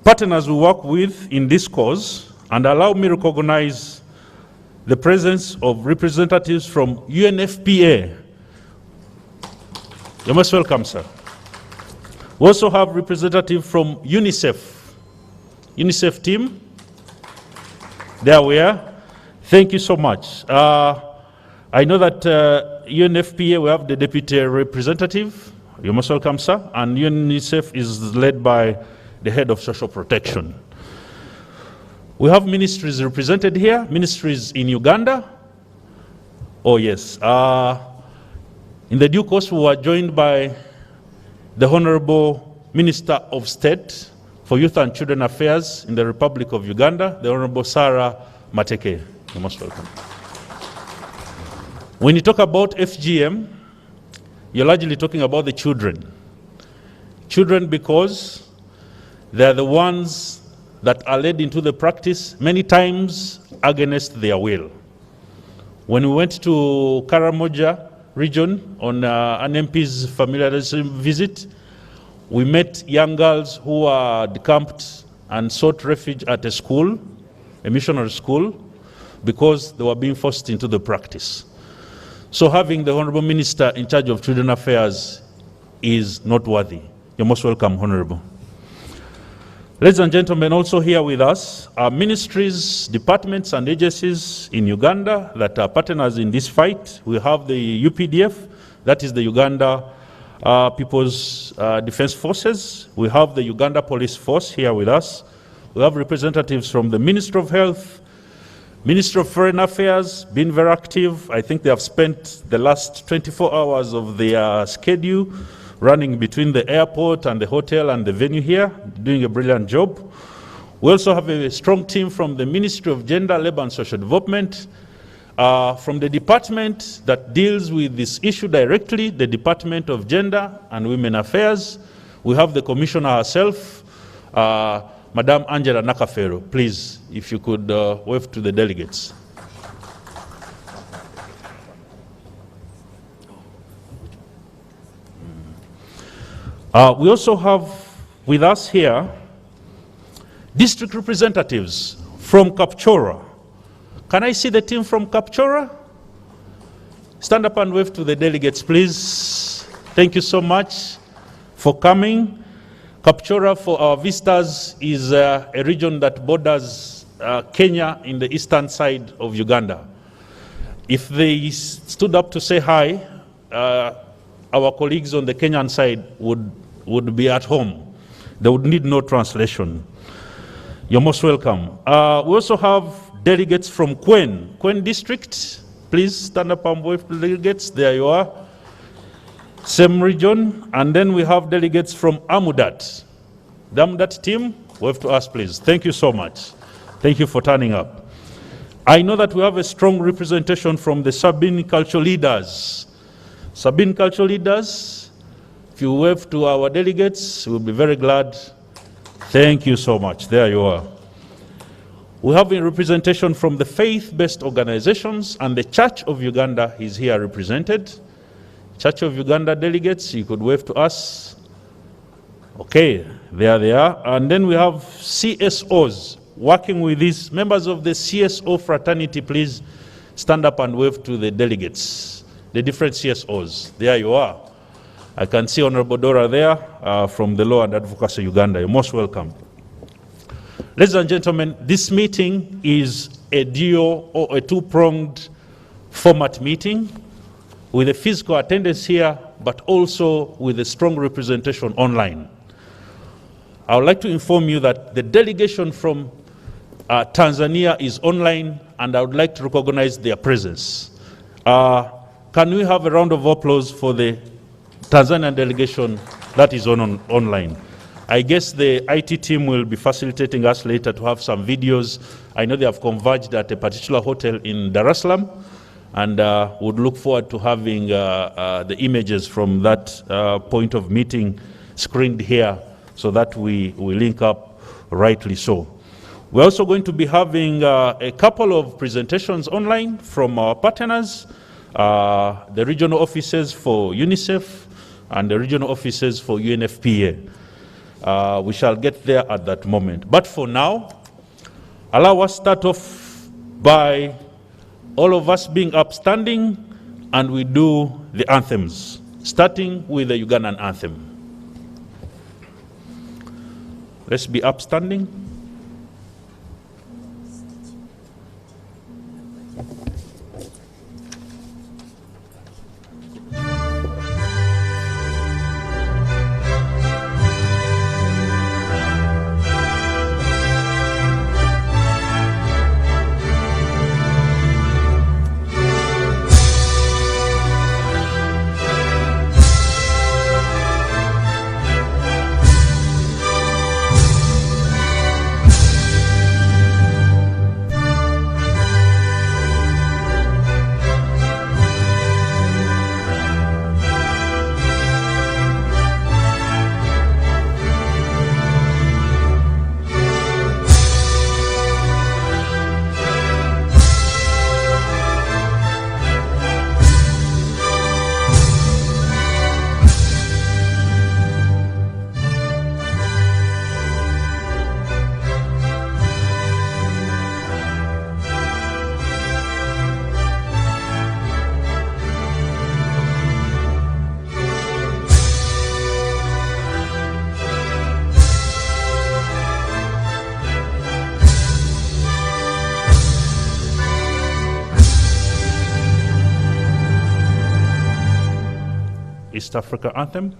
partners we work with in this cause, and allow me to recognize the presence of representatives from UNFPA. You're most welcome, sir. We also have representatives from UNICEF. UNICEF team, there we are. Thank you so much. I know that UNFPA, we have the deputy representative. You're most welcome, sir. And UNICEF is led by the head of social protection. We have ministries represented here, ministries in Uganda. Oh yes. In the due course, we were joined by the Honourable Minister of State for Youth and Children Affairs in the Republic of Uganda, the Honourable Sarah Matake. You're most welcome. When you talk about FGM, you're largely talking about the children. Children because they're the ones that are led into the practice many times against their will. When we went to Karamoja region on an MP's familiarization visit, we met young girls who were decamped and sought refuge at a school, a missionary school, because they were being forced into the practice. So having the Honourable Minister in charge of Children Affairs is noteworthy. You're most welcome, Honourable. Ladies and gentlemen, also here with us are ministries, departments and agencies in Uganda that are partners in this fight. We have the UPDF, that is the Uganda People's Defense Forces. We have the Uganda Police Force here with us. We have representatives from the Ministry of Health, Ministry of Foreign Affairs, been very active. I think they have spent the last 24 hours of their schedule running between the airport and the hotel and the venue here, doing a brilliant job. We also have a strong team from the Ministry of Gender, Labour and Social Development, from the department that deals with this issue directly, the Department of Gender and Women Affairs. We have the Commissioner herself, Madam Angela Nakafero. Please, if you could wave to the delegates. We also have with us here district representatives from Kapchora. Can I see the team from Kapchora? Stand up and wave to the delegates, please. Thank you so much for coming. Kapchora, for our visitors, is a region that borders Kenya in the eastern side of Uganda. If they stood up to say hi, our colleagues on the Kenyan side would be at home. They would need no translation. You're most welcome. We also have delegates from Kwen district. Please stand up and wave to the delegates. There you are. Same region. And then we have delegates from Amudat. The Amudat team, wave to us, please. Thank you so much. Thank you for turning up. I know that we have a strong representation from the Sabine cultural leaders. Sabine cultural leaders, if you wave to our delegates, we'll be very glad. Thank you so much. There you are. We have a representation from the faith-based organizations, and the Church of Uganda is here represented. Church of Uganda delegates, you could wave to us. Okay, there they are. And then we have CSOs working with these members of the CSO fraternity. Please stand up and wave to the delegates, the different CSOs. There you are. I can see Honourable Dora there from the Law and Advocacy Uganda. You're most welcome. Ladies and gentlemen, this meeting is a dual or a two-pronged format meeting with a physical attendance here, but also with a strong representation online. I would like to inform you that the delegation from Tanzania is online, and I would like to recognize their presence. Can we have a round of applause for the Tanzanian delegation that is online? I guess the IT team will be facilitating us later to have some videos. I know they have converged at a particular hotel in Dar es Salaam, and would look forward to having the images from that point of meeting screened here so that we link up rightly so. We're also going to be having a couple of presentations online from our partners, the regional offices for UNICEF and the regional offices for UNFPA. We shall get there at that moment. But for now, allow us start off by all of us being upstanding, and we do the anthems, starting with the Ugandan Anthem. Let's be upstanding. East Africa Anthem.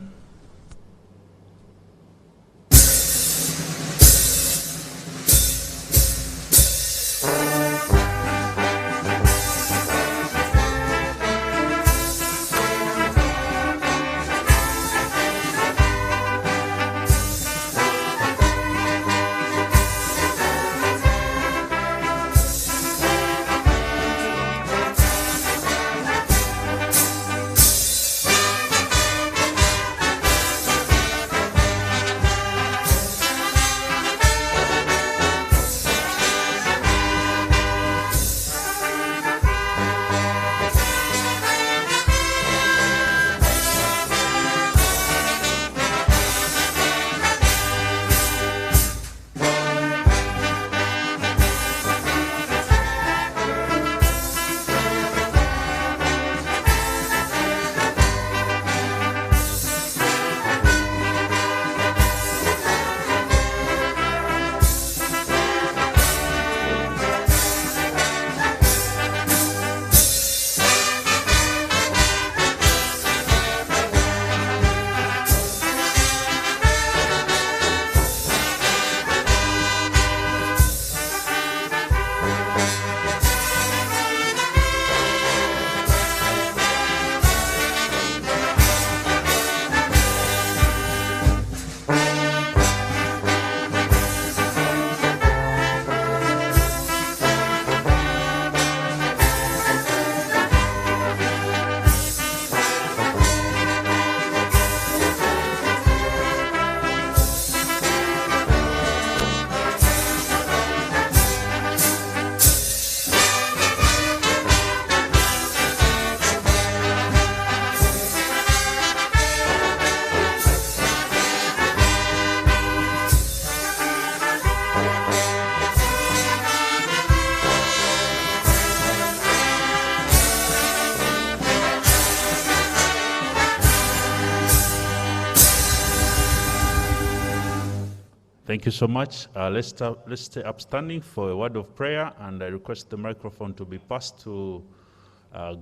Thank you so much. Let's stay upstanding for a word of prayer, and I request the microphone to be passed to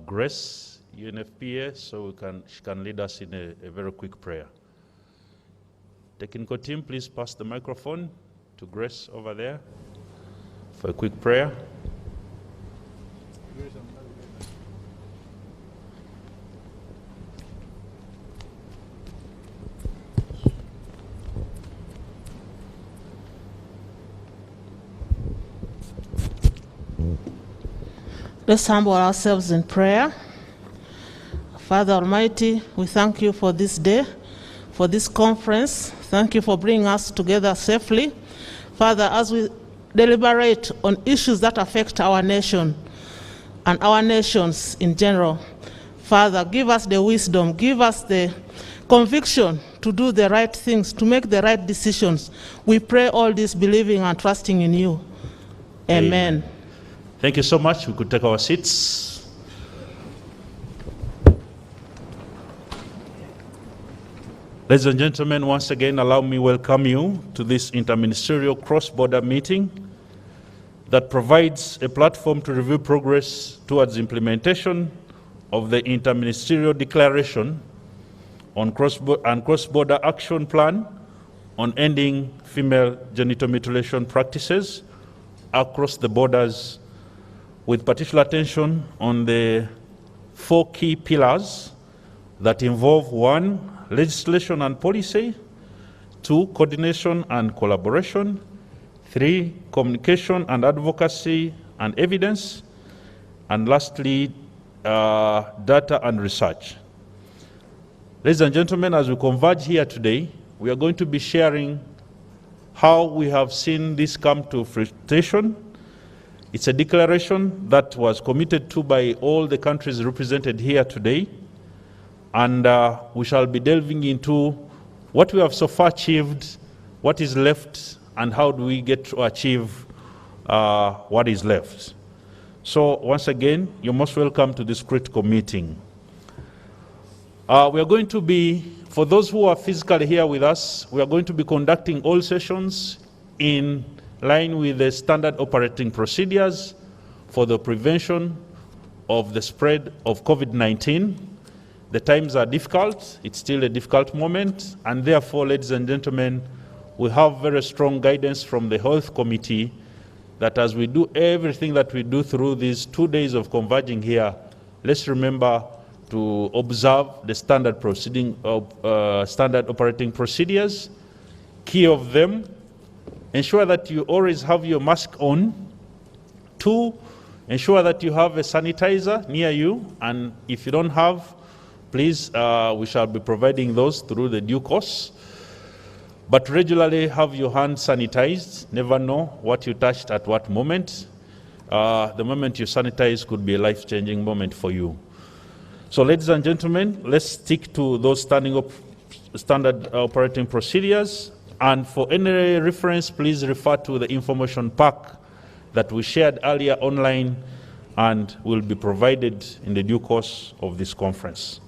Grace, UNFPA, so she can lead us in a very quick prayer. Technical team, please pass the microphone to Grace over there for a quick prayer. Let's humble ourselves in prayer. Father Almighty, we thank you for this day, for this conference. Thank you for bringing us together safely. Father, as we deliberate on issues that affect our nation and our nations in general, Father, give us the wisdom, give us the conviction to do the right things, to make the right decisions. We pray all this believing and trusting in you. Amen. Thank you so much. We could take our seats. Ladies and gentlemen, once again, allow me welcome you to this interministerial cross-border meeting that provides a platform to review progress towards implementation of the Interministerial Declaration on Cross-Border Action Plan on ending female genital mutilation practices across the borders, with particular attention on the 4 key pillars that involve: 1, legislation and policy; 2, coordination and collaboration; 3, communication and advocacy and evidence; and lastly, data and research. Ladies and gentlemen, as we converge here today, we are going to be sharing how we have seen this come to fruition. It's a declaration that was committed to by all the countries represented here today, and we shall be delving into what we have so far achieved, what is left, and how do we get to achieve what is left. So once again, you're most welcome to this critical meeting. We are going to be, for those who are physically here with us, we are going to be conducting all sessions in line with the standard operating procedures for the prevention of the spread of COVID-19. The times are difficult. It's still a difficult moment, and therefore, ladies and gentlemen, we have very strong guidance from the Health Committee that as we do everything that we do through these 2 days of converging here, let's remember to observe the standard standard operating procedures. Key of them: ensure that you always have your mask on. 2, ensure that you have a sanitizer near you, and if you don't have, please, we shall be providing those through the due course. But regularly have your hands sanitized. Never know what you touched at what moment. The moment you sanitize could be a life-changing moment for you. So, ladies and gentlemen, let's stick to those standard operating procedures. And for any reference, please refer to the information pack that we shared earlier online and will be provided in the due course of this conference.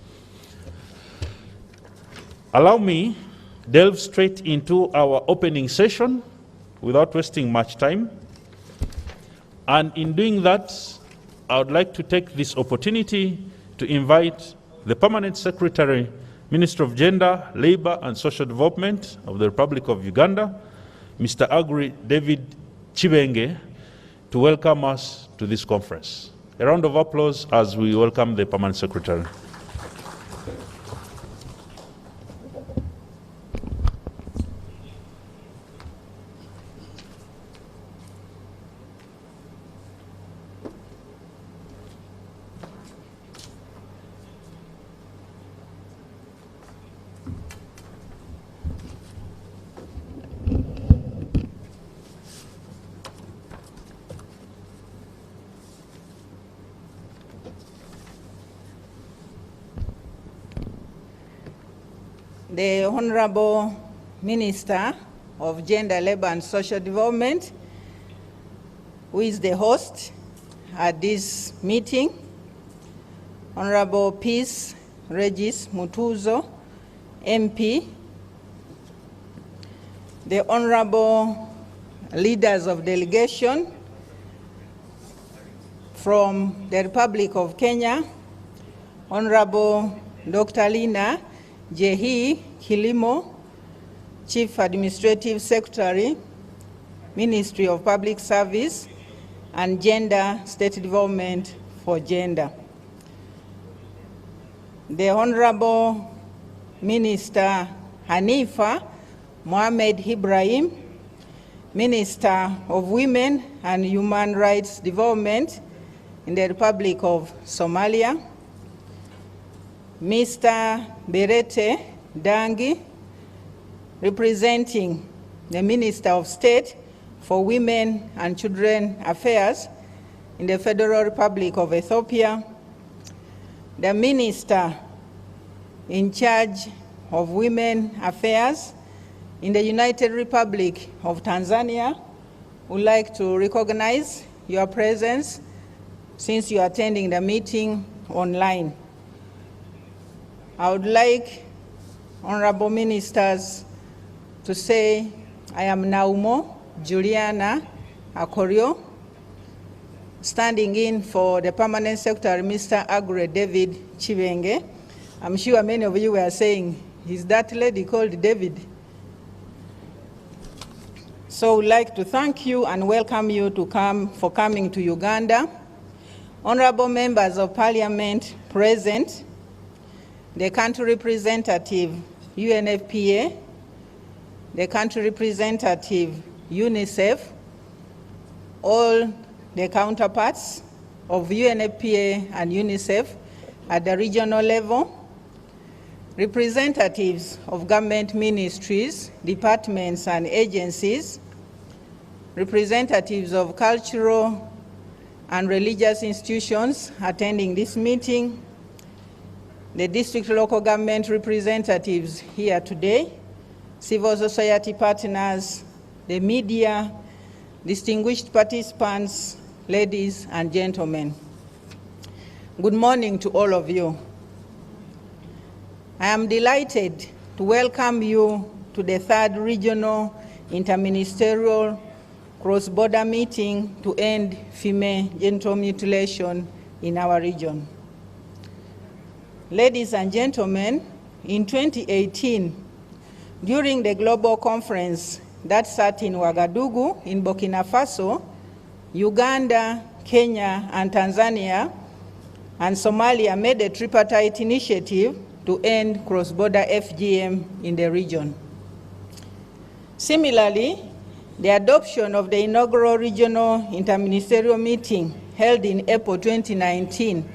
Allow me delve straight into our opening session without wasting much time. And in doing that, I would like to take this opportunity to invite the Permanent Secretary, Minister of Gender, Labour and Social Development of the Republic of Uganda, Mr. Agri David Chibenge, to welcome us to this conference. A round of applause as we welcome the Permanent Secretary. The Honourable Minister of Gender, Labour and Social Development, who is the host at this meeting, Honourable Peace Regis Mutuzo, MP, the Honourable leaders of delegation from the Republic of Kenya, Honourable Dr. Lina Jehi Kilimo, Chief Administrative Secretary, Ministry of Public Service and Gender State Development for Gender. The Honourable Minister Hanifa Mohamed Ibrahim, Minister of Women and Human Rights Development in the Republic of Somalia, Mr. Berete Dangi, representing the Minister of State for Women and Children Affairs in the Federal Republic of Ethiopia, the Minister in charge of Women Affairs in the United Republic of Tanzania would like to recognize your presence since you are attending the meeting online. I would like honorable ministers to say, I am Naumo Juliana Akorio, standing in for the Permanent Secretary, Mr. Agre David Chibenge. I'm sure many of you were saying, is that lady called David? So I'd like to thank you and welcome you for coming to Uganda. Honorable members of Parliament present, the country representative, UNFPA, the country representative, UNICEF, all the counterparts of UNFPA and UNICEF at the regional level, representatives of government ministries, departments and agencies, representatives of cultural and religious institutions attending this meeting, the district local government representatives here today, civil society partners, the media, distinguished participants, ladies and gentlemen. Good morning to all of you. I am delighted to welcome you to the third regional interministerial cross-border meeting to end female genital mutilation in our region. Ladies and gentlemen, in 2018, during the global conference that sat in Ouagadougou in Burkina Faso, Uganda, Kenya, and Tanzania, and Somalia made a tripartite initiative to end cross-border FGM in the region. Similarly, the adoption of the inaugural regional interministerial meeting held in April 2019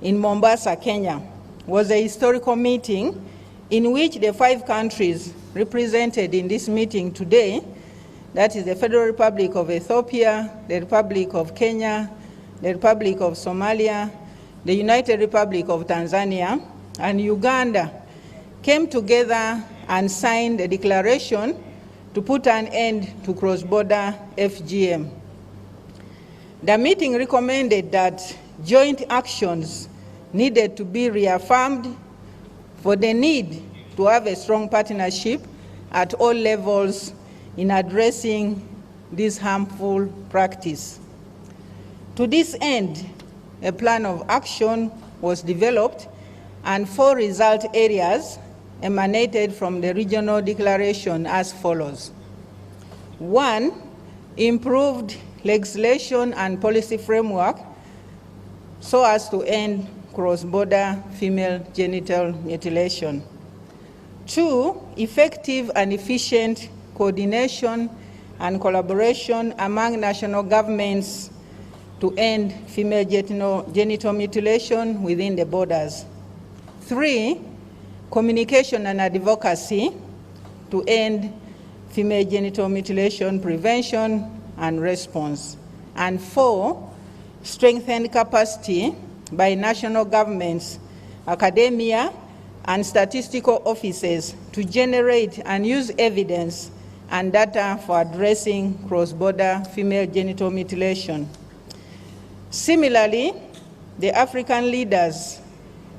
in Mombasa, Kenya, was a historical meeting in which the 5 countries represented in this meeting today, that is the Federal Republic of Ethiopia, the Republic of Kenya, the Republic of Somalia, the United Republic of Tanzania, and Uganda, came together and signed a declaration to put an end to cross-border FGM. The meeting recommended that joint actions needed to be reaffirmed for the need to have a strong partnership at all levels in addressing this harmful practice. To this end, a plan of action was developed and 4 result areas emanated from the regional declaration as follows. 1, improved legislation and policy framework so as to end cross-border female genital mutilation. 2, effective and efficient coordination and collaboration among national governments to end female genital mutilation within the borders. 3, communication and advocacy to end female genital mutilation prevention and response. And 4, strengthen capacity by national governments, academia, and statistical offices to generate and use evidence and data for addressing cross-border female genital mutilation. Similarly, the African leaders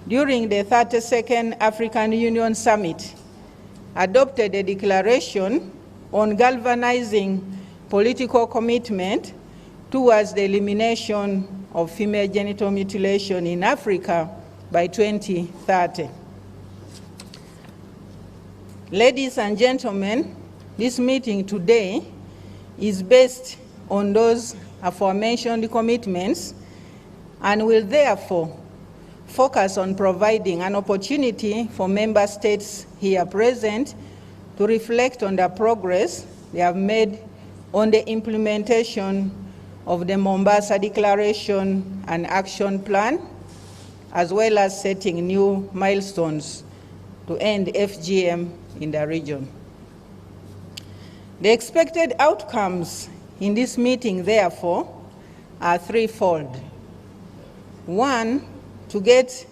during the 32nd African Union Summit adopted a declaration on galvanizing political commitment towards the elimination of female genital mutilation in Africa by 2030. Ladies and gentlemen, this meeting today is based on those aforementioned commitments and will therefore focus on providing an opportunity for member states here present to reflect on the progress they have made on the implementation of the Mombasa Declaration and Action Plan, as well as setting new milestones to end FGM in the region. The expected outcomes in this meeting, therefore, are threefold. 1, to get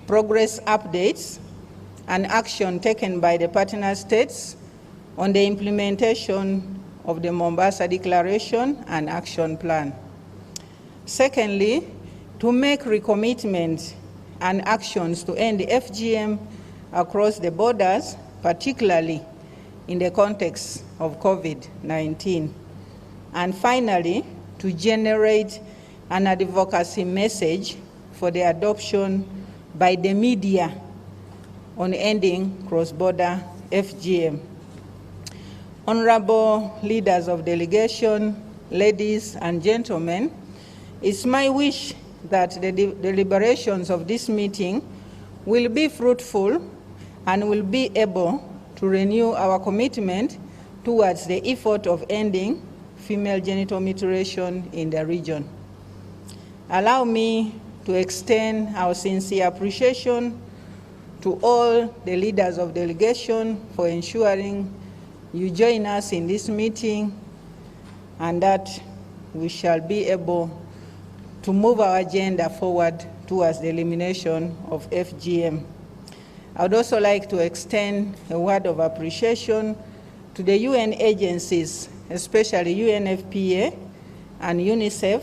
progress updates and action taken by the partner states on the implementation of the Mombasa Declaration and Action Plan. Secondly, to make recommitments and actions to end the FGM across the borders, particularly in the context of COVID-19. And finally, to generate an advocacy message for the adoption by the media on ending cross-border FGM. Honourable leaders of delegation, ladies and gentlemen, it's my wish that the deliberations of this meeting will be fruitful and will be able to renew our commitment towards the effort of ending female genital mutilation in the region. Allow me to extend our sincere appreciation to all the leaders of delegation for ensuring you join us in this meeting and that we shall be able to move our agenda forward towards the elimination of FGM. I would also like to extend a word of appreciation to the UN agencies, especially UNFPA and UNICEF,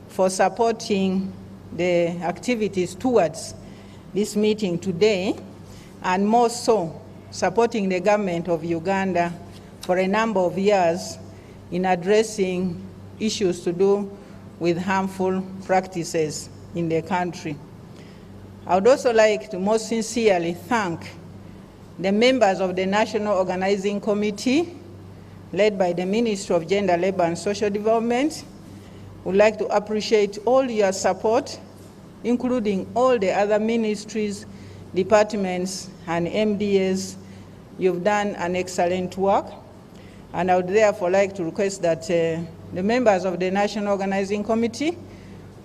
for supporting the activities towards this meeting today, and more so, supporting the government of Uganda for a number of years in addressing issues to do with harmful practices in the country. I would also like to most sincerely thank the members of the National Organizing Committee, led by the Ministry of Gender, Labour and Social Development. Would like to appreciate all your support, including all the other ministries, departments, and MDAs. You've done an excellent work, and I would therefore like to request that the members of the National Organizing Committee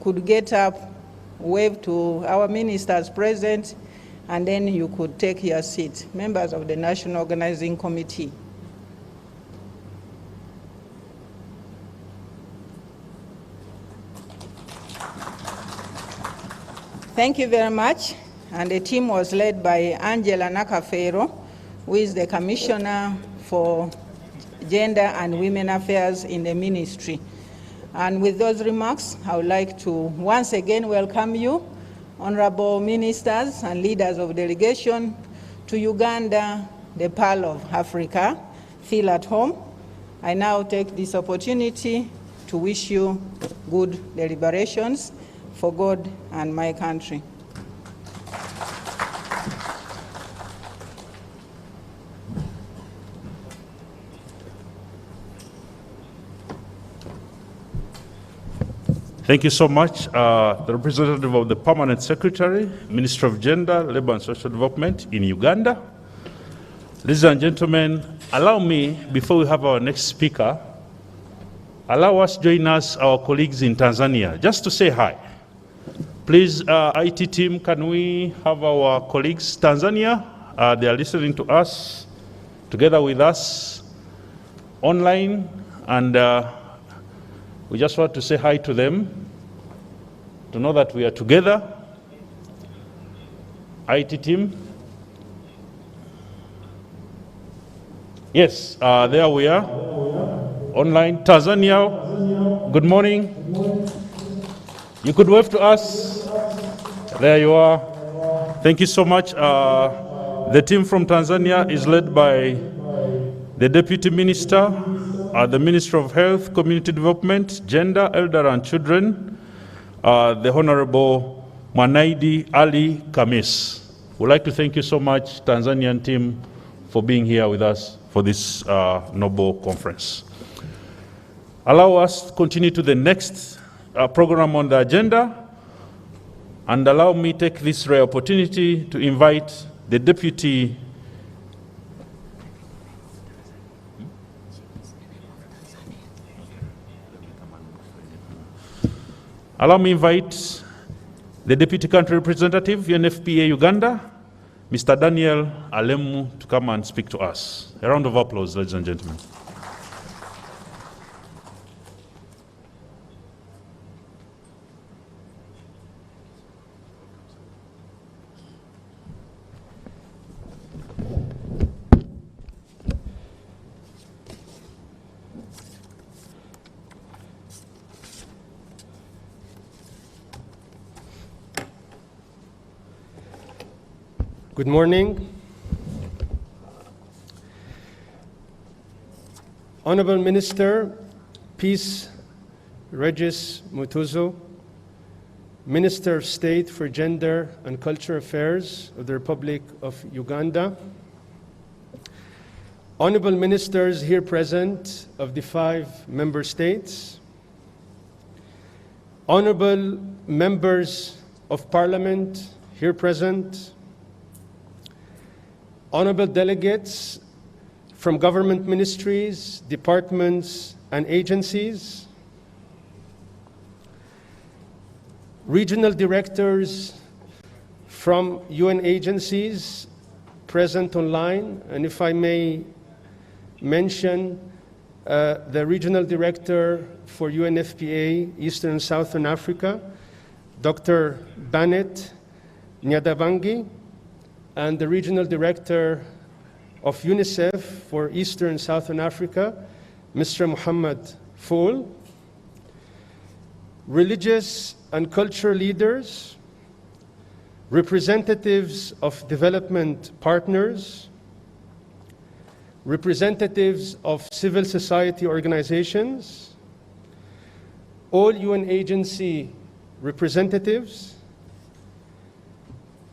could get up, wave to our ministers present, and then you could take your seat. Members of the National Organizing Committee. Thank you very much. And the team was led by Angela Nakafero, who is the Commissioner for Gender and Women Affairs in the ministry. And with those remarks, I would like to once again welcome you, honorable ministers and leaders of delegation, to Uganda, the Pearl of Africa. Feel at home. I now take this opportunity to wish you good deliberations for God and my country. Thank you so much. The representative of the Permanent Secretary, Minister of Gender, Labour and Social Development in Uganda. Ladies and gentlemen, allow me, before we have our next speaker, allow us join us, our colleagues in Tanzania, just to say hi. Please, IT team, can we have our colleagues Tanzania? They are listening to us, together with us, online, and we just want to say hi to them, to know that we are together. IT team. Yes, there we are. Online. Tanzania, good morning. You could wave to us. There you are. Thank you so much. The team from Tanzania is led by the Deputy Minister, the Minister of Health, Community Development, Gender, Elder and Children, the Honourable Mwanaidi Ali Kamis. We'd like to thank you so much, Tanzanian team, for being here with us for this noble conference. Allow us to continue to the next program on the agenda, and allow me to take this rare opportunity to invite the Deputy Allow me invite the Deputy Country Representative, UNFPA Uganda, Mr. Daniel Alemu, to come and speak to us. A round of applause, ladies and gentlemen. Good morning. Honourable Minister, Peace Regis Mutuzo, Minister of State for Gender and Cultural Affairs of the Republic of Uganda, Honourable Ministers here present of the 5 member states, Honourable Members of Parliament here present, Honourable Delegates from government ministries, departments, and agencies, regional directors from UN agencies present online, and if I may mention the regional director for UNFPA Eastern and Southern Africa, Dr. Bennett Nyadabangi, and the regional director of UNICEF for Eastern and Southern Africa, Mr. Muhammad Foul, religious and cultural leaders, representatives of development partners, representatives of civil society organizations, all UN agency representatives,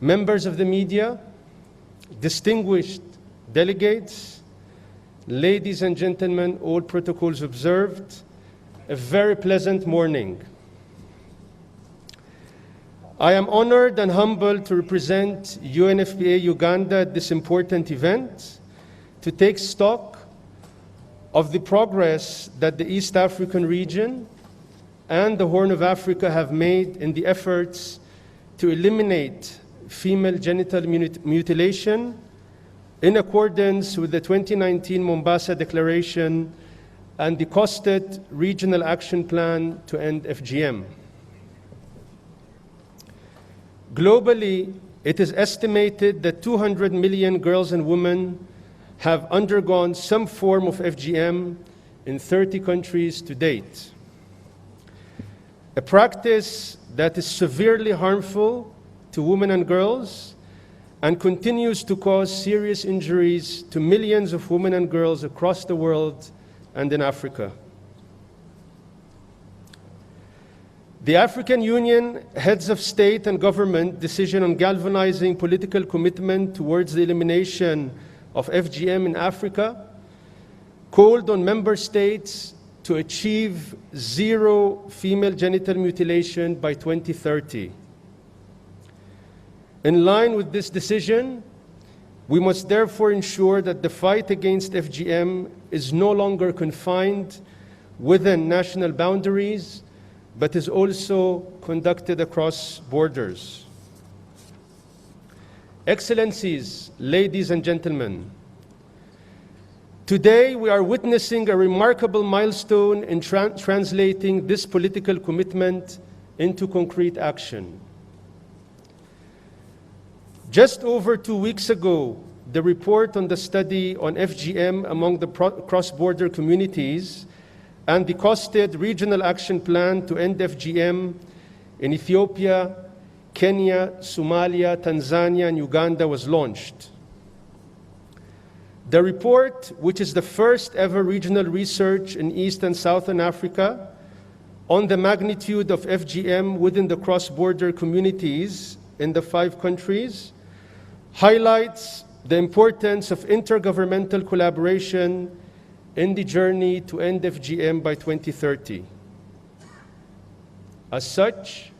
members of the media, distinguished delegates, ladies and gentlemen, all protocols observed, a very pleasant morning. I am honored and humbled to represent UNFPA Uganda at this important event to take stock of the progress that the East African region and the Horn of Africa have made in the efforts to eliminate female genital mutilation in accordance with the 2019 Mombasa Declaration and the costed Regional Action Plan to end FGM. Globally, it is estimated that 200 million girls and women have undergone some form of FGM in 30 countries to date. A practice that is severely harmful to women and girls and continues to cause serious injuries to millions of women and girls across the world and in Africa. The African Union Heads of State and Government decision on galvanizing political commitment towards the elimination of FGM in Africa called on member states to achieve zero female genital mutilation by 2030. In line with this decision, we must therefore ensure that the fight against FGM is no longer confined within national boundaries, but is also conducted across borders. Excellencies, ladies and gentlemen, today we are witnessing a remarkable milestone in translating this political commitment into concrete action. Just over 2 weeks ago, the report on the study on FGM among the cross-border communities and the costed Regional Action Plan to end FGM in Ethiopia, Kenya, Somalia, Tanzania, and Uganda was launched. The report, which is the first ever regional research in East and Southern Africa on the magnitude of FGM within the cross-border communities in the 5 countries, highlights the importance of intergovernmental collaboration in the journey to end FGM by 2030. As such,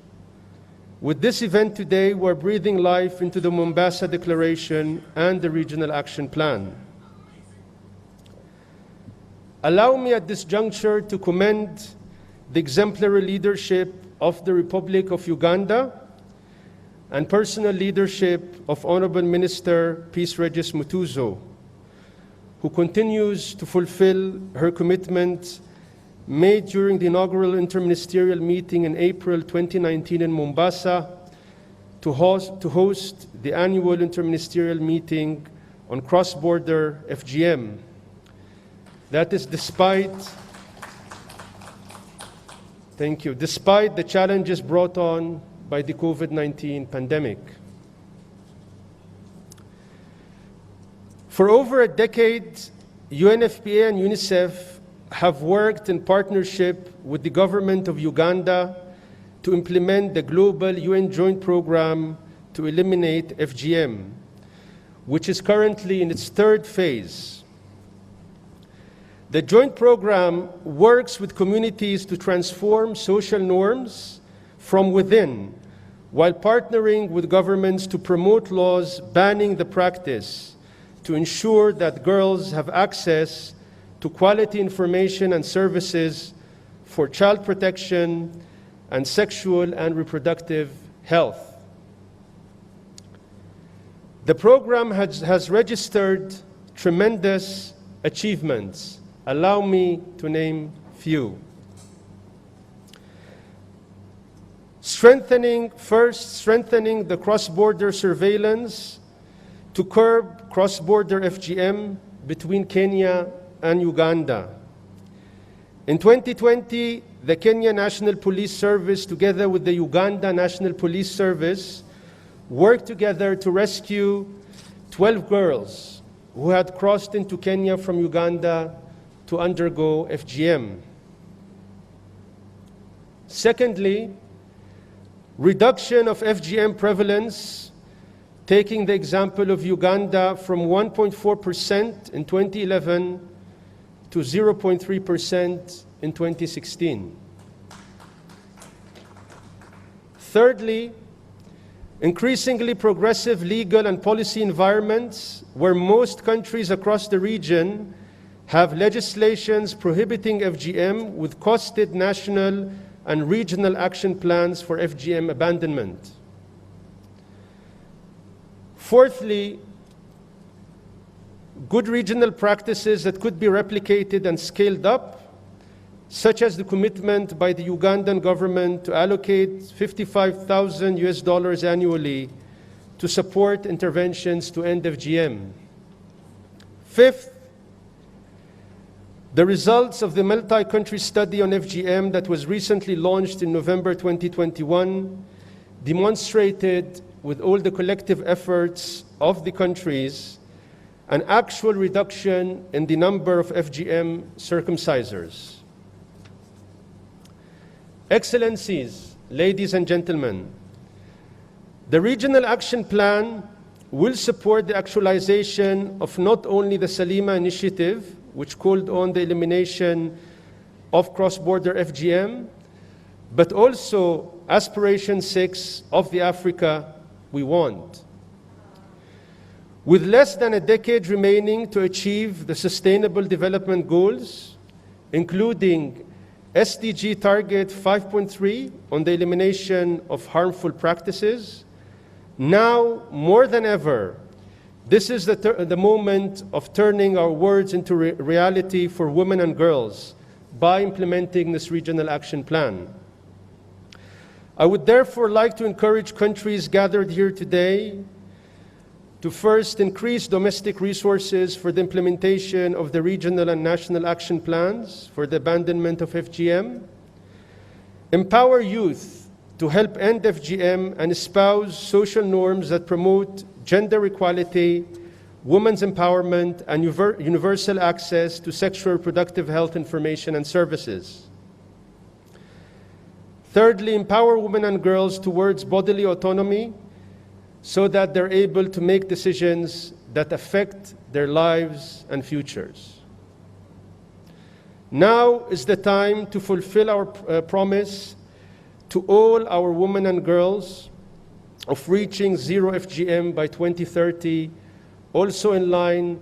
with this event today, we're breathing life into the Mombasa Declaration and the Regional Action Plan. Allow me at this juncture to commend the exemplary leadership of the Republic of Uganda and personal leadership of Honourable Minister Peace Regis Mutuzo, who continues to fulfill her commitment made during the inaugural interministerial meeting in April 2019 in Mombasa to host the annual interministerial meeting on cross-border FGM. That is despite the challenges brought on by the COVID-19 pandemic. For over a decade, UNFPA and UNICEF have worked in partnership with the government of Uganda to implement the global UN joint program to eliminate FGM, which is currently in its third phase. The joint program works with communities to transform social norms from within, while partnering with governments to promote laws banning the practice, to ensure that girls have access to quality information and services for child protection and sexual and reproductive health. The program has registered tremendous achievements. Allow me to name few. Strengthening the cross-border surveillance to curb cross-border FGM between Kenya and Uganda. In 2020, the Kenya National Police Service, together with the Uganda National Police Service, worked together to rescue 12 girls who had crossed into Kenya from Uganda to undergo FGM. Secondly, reduction of FGM prevalence, taking the example of Uganda from 1.4% in 2011 to 0.3% in 2016. Thirdly, increasingly progressive legal and policy environments where most countries across the region have legislations prohibiting FGM with costed national and regional action plans for FGM abandonment. Fourthly, good regional practices that could be replicated and scaled up, such as the commitment by the Ugandan government to allocate $55,000 annually to support interventions to end FGM. Fifth, the results of the multi-country study on FGM that was recently launched in November 2021 demonstrated, with all the collective efforts of the countries, an actual reduction in the number of FGM circumcisers. Excellencies, ladies and gentlemen, the Regional Action Plan will support the actualization of not only the Salima Initiative, which called on the elimination of cross-border FGM, but also Aspiration 6 of the Africa we want. With less than a decade remaining to achieve the Sustainable Development Goals, including SDG Target 5.3 on the elimination of harmful practices, now more than ever, this is the moment of turning our words into reality for women and girls by implementing this Regional Action Plan. I would therefore like to encourage countries gathered here today to first increase domestic resources for the implementation of the regional and national action plans for the abandonment of FGM, empower youth to help end FGM and espouse social norms that promote gender equality, women's empowerment, and universal access to sexual reproductive health information and services. Thirdly, empower women and girls towards bodily autonomy so that they're able to make decisions that affect their lives and futures. Now is the time to fulfill our promise to all our women and girls of reaching zero FGM by 2030, also in line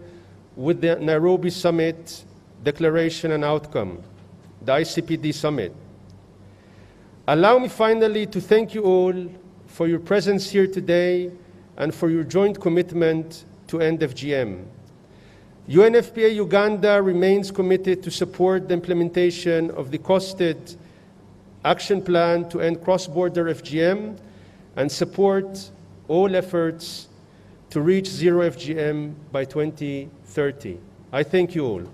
with the Nairobi Summit Declaration and Outcome, the ICPD Summit. Allow me finally to thank you all for your presence here today and for your joint commitment to end FGM. UNFPA Uganda remains committed to support the implementation of the costed action plan to end cross-border FGM and support all efforts to reach zero FGM by 2030. I thank you all.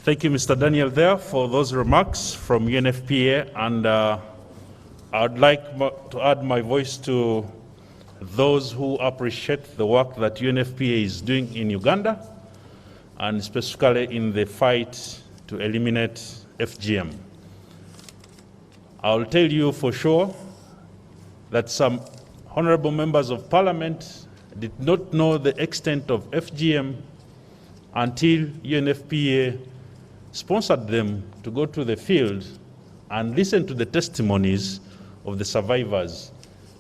Thank you, Mr. Daniel, there for those remarks from UNFPA, and I'd like to add my voice to those who appreciate the work that UNFPA is doing in Uganda, and specifically in the fight to eliminate FGM. I'll tell you for sure that some honourable members of parliament did not know the extent of FGM until UNFPA sponsored them to go to the field and listen to the testimonies of the survivors.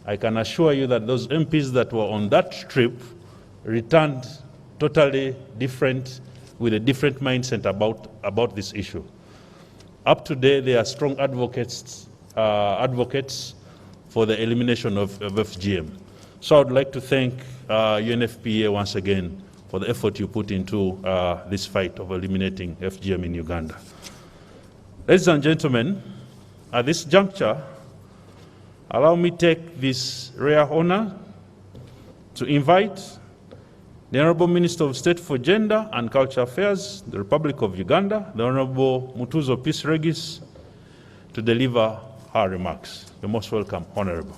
I can assure you that those MPs that were on that trip returned totally different, with a different mindset about this issue. Up to date, they are strong advocates for the elimination of FGM. So I would like to thank UNFPA once again for the effort you put into this fight of eliminating FGM in Uganda. Ladies and gentlemen, at this juncture, allow me to take this rare honor to invite the Honourable Minister of State for Gender and Cultural Affairs, the Republic of Uganda, the Honourable Mutuzo Peace Regis, to deliver her remarks. You're most welcome, Honourable.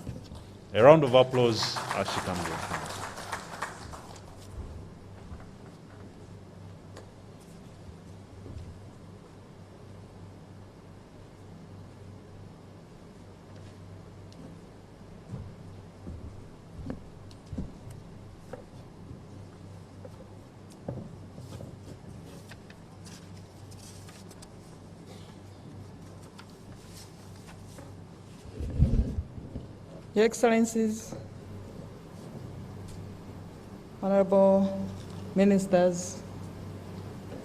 A round of applause as she comes in. Your Excellencies, Honourable Ministers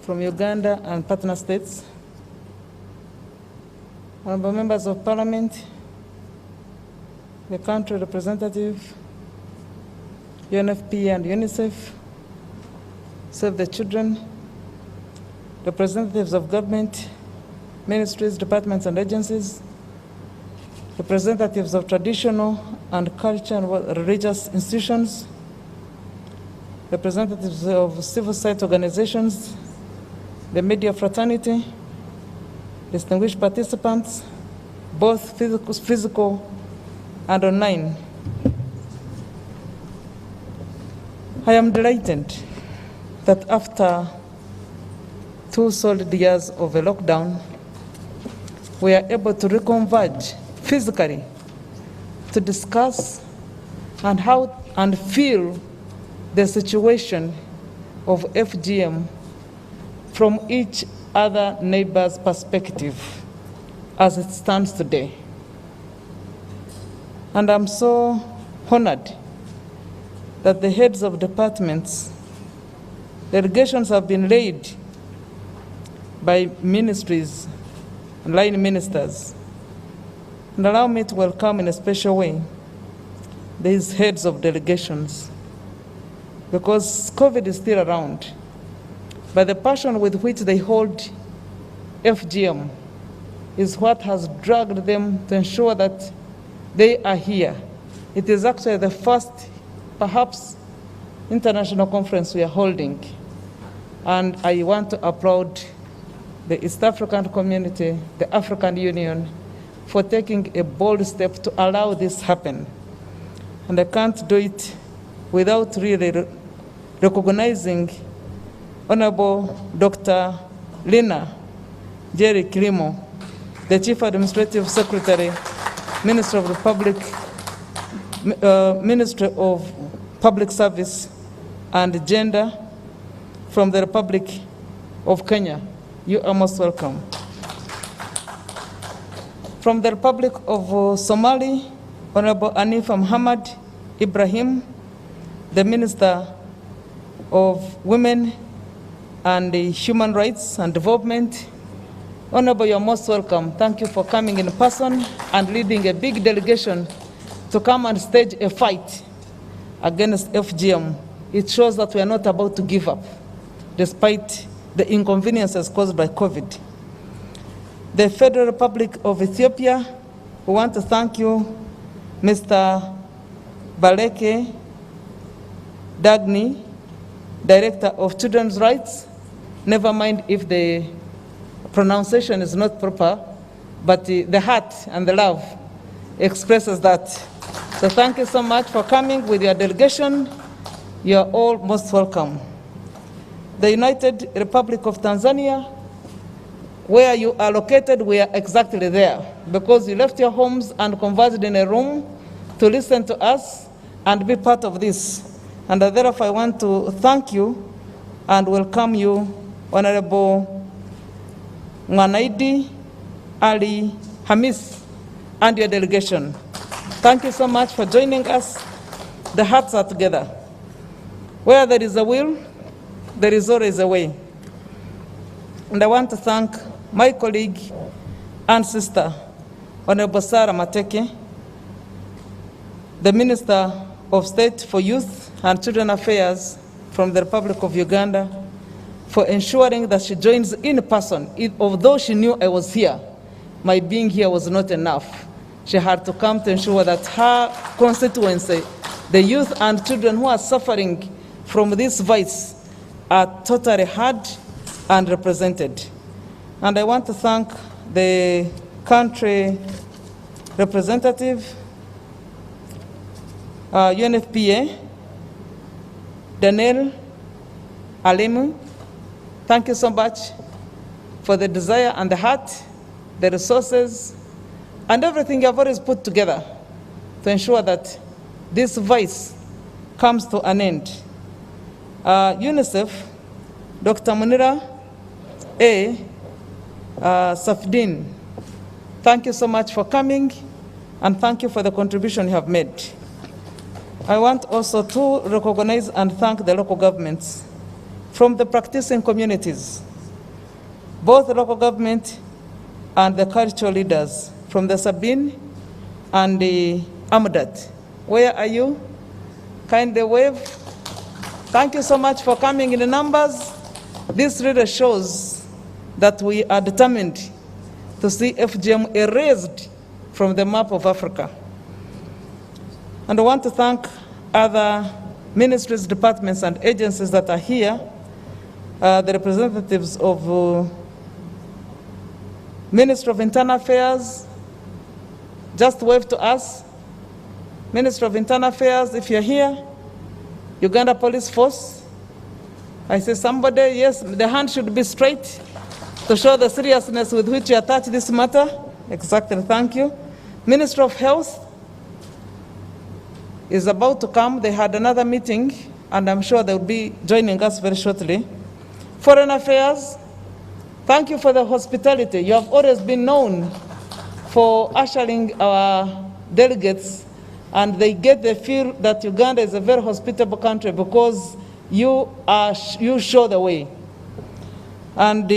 from Uganda and partner states, Honourable Members of Parliament, the country representative, UNFPA and UNICEF, Save the Children, representatives of government, ministries, departments and agencies, representatives of traditional and cultural and religious institutions, representatives of civil society organizations, the media fraternity, distinguished participants, both physical and online. I am delighted that after 2 solid years of a lockdown, we are able to reconverge physically to discuss and feel the situation of FGM from each other neighbor's perspective as it stands today. And I'm so honored that the heads of departments, delegations have been laid by ministries and line ministers. And allow me to welcome in a special way these heads of delegations, because COVID is still around, but the passion with which they hold FGM is what has dragged them to ensure that they are here. It is actually the first, perhaps, international conference we are holding, and I want to applaud the East African community, the African Union, for taking a bold step to allow this happen. And I can't do it without really recognizing Honourable Dr. Lina Jerry Kilimo, the Chief Administrative Secretary, Minister of Ministry of Public Service and Gender from the Republic of Kenya. You are most welcome. From the Republic of Somali, Honourable Anifa Muhammad Ibrahim, the Minister of Women and Human Rights and Development. Honourable, you're most welcome. Thank you for coming in person and leading a big delegation to come and stage a fight against FGM. It shows that we are not about to give up, despite the inconveniences caused by COVID. The Federal Republic of Ethiopia, we want to thank you, Mr. Baleke Dagni, Director of Children's Rights. Never mind if the pronunciation is not proper, but the heart and the love expresses that. So thank you so much for coming with your delegation. You are all most welcome. The United Republic of Tanzania, where you are located, we are exactly there, because you left your homes and converted in a room to listen to us and be part of this. And therefore I want to thank you and welcome you, Honourable Mwanaidi Ali Hamis and your delegation. Thank you so much for joining us. The hearts are together. Where there is a will, there is always a way. And I want to thank my colleague and sister, Honourable Sarah Matake, the Minister of State for Youth and Children Affairs from the Republic of Uganda, for ensuring that she joins in person. Although she knew I was here, my being here was not enough. She had to come to ensure that her constituency, the youth and children who are suffering from this vice, are totally heard and represented. And I want to thank the country representative, UNFPA, Daniel Alemu. Thank you so much for the desire and the heart, the resources, and everything you have always put together to ensure that this vice comes to an end. UNICEF, Dr. Munira A. Safdin, thank you so much for coming, and thank you for the contribution you have made. I want also to recognize and thank the local governments from the practicing communities, both the local government and the cultural leaders from the Sabine and the Amudat. Where are you? Kindly wave. Thank you so much for coming in the numbers. This really shows that we are determined to see FGM erased from the map of Africa. And I want to thank other ministries, departments, and agencies that are here, the representatives of Ministry of Internal Affairs. Just wave to us. Ministry of Internal Affairs, if you're here. Uganda Police Force. I see somebody, yes, the hand should be straight to show the seriousness with which you attach this matter. Exactly, thank you. Ministry of Health is about to come. They had another meeting, and I'm sure they'll be joining us very shortly. Foreign Affairs, thank you for the hospitality. You have always been known for ushering our delegates, and they get the feel that Uganda is a very hospitable country because you show the way. And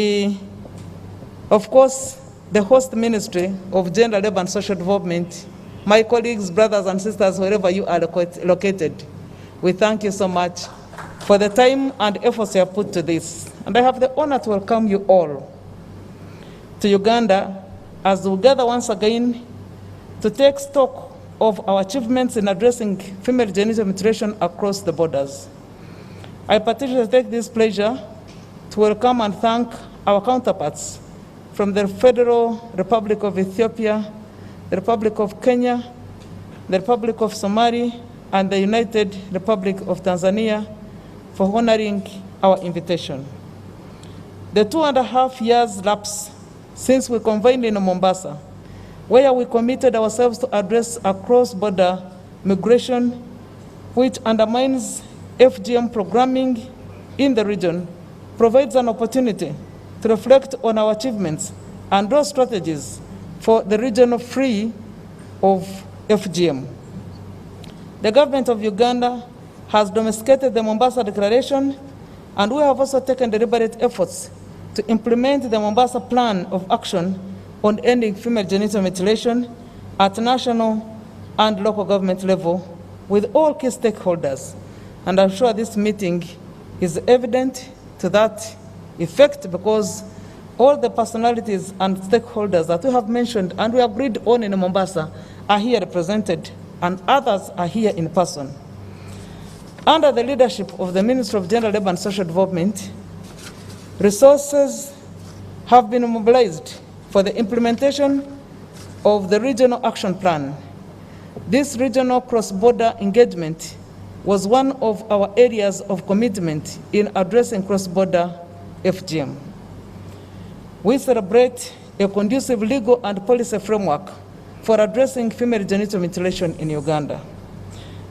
of course, the host ministry of Gender, Labour and Social Development, my colleagues, brothers and sisters, wherever you are located, we thank you so much for the time and efforts you have put to this. And I have the honor to welcome you all to Uganda as we gather once again to take stock of our achievements in addressing female genital mutilation across the borders. I particularly take this pleasure to welcome and thank our counterparts from the Federal Republic of Ethiopia, the Republic of Kenya, the Republic of Somalia, and the United Republic of Tanzania for honoring our invitation. The 2.5 years lapse since we convened in Mombasa, where we committed ourselves to address a cross-border migration which undermines FGM programming in the region, provides an opportunity to reflect on our achievements and draw strategies for the region free of FGM. The government of Uganda has domesticated the Mombasa Declaration, and we have also taken deliberate efforts to implement the Mombasa Plan of Action on ending female genital mutilation at national and local government level with all key stakeholders. And I'm sure this meeting is evident to that effect because all the personalities and stakeholders that we have mentioned and we agreed on in Mombasa are here represented, and others are here in person. Under the leadership of the Ministry of Gender, Labour and Social Development, resources have been mobilized for the implementation of the Regional Action Plan. This regional cross-border engagement was one of our areas of commitment in addressing cross-border FGM. We celebrate a conducive legal and policy framework for addressing female genital mutilation in Uganda.